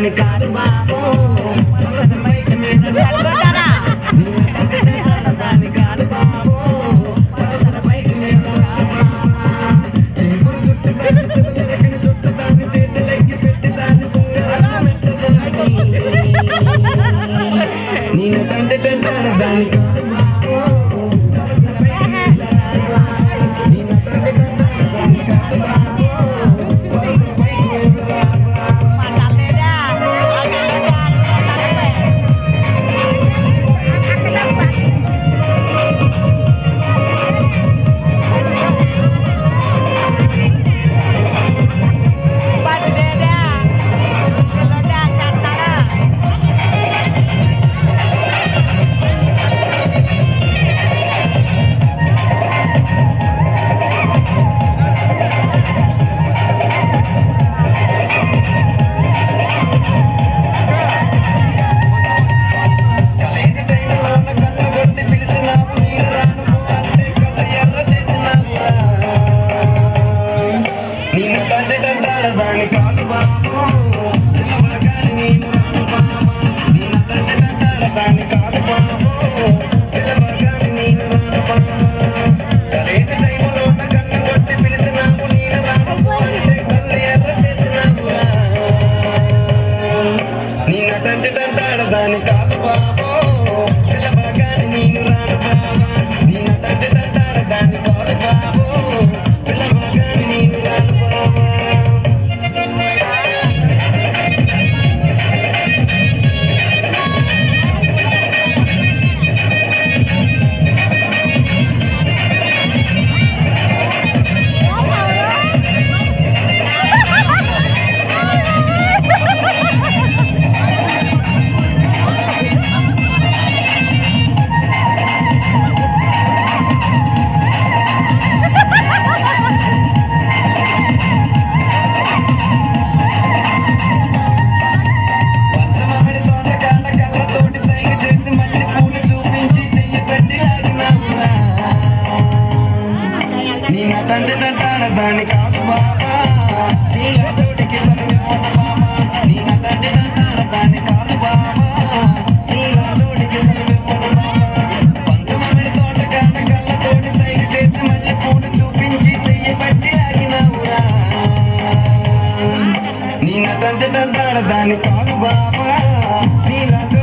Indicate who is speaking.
Speaker 1: దాని కాదు బాబు బయట మీద దాని కాదు బాబు బయట మీద చెంపురు చుట్టూ దాన్ని చుట్టూ దాన్ని చేతులెక్కి పెట్టి దాన్ని నేను తండ్రి తంటాడు దాని కాదు బాబు దాని కాదు బాబు పిల్లవగాని నేను రాను బాబా నిన్న దాని కాదు బాబు పిల్లవగాని నేను రాను బాబా కలేజీ టైములో కన్ను కొట్టి పిలిచినావు నేను రాను అంటే కళ్ళు ఎర్ర చేసినావురా నిన్న తంటాడు దాని కాదు బాబు పిల్లవగాని నేను రాను బాబా నిన్న తంటాడు దాని కాదు బాబు పిల్లవగాని నేను రాను బాబా తండ్రి తంటాడు దాని కాదు బాబా నీళ్ళ తోటికి సమయమోన బాబా నీళ్ళ తండ్రి తంటాడు దాని కాదు బాబా నీళ్ళ తోటికి సమయమోన బాబా పంచమామిడి తోట కాడ కళ్ళతోటి సైగ చేసి మళ్ళీ పూలు చూపించి చెయ్యబట్టి ఆగినావురా నీళ్ళ తండ్రి తంటాడు దాని కాదు బాబా నీళ్ళ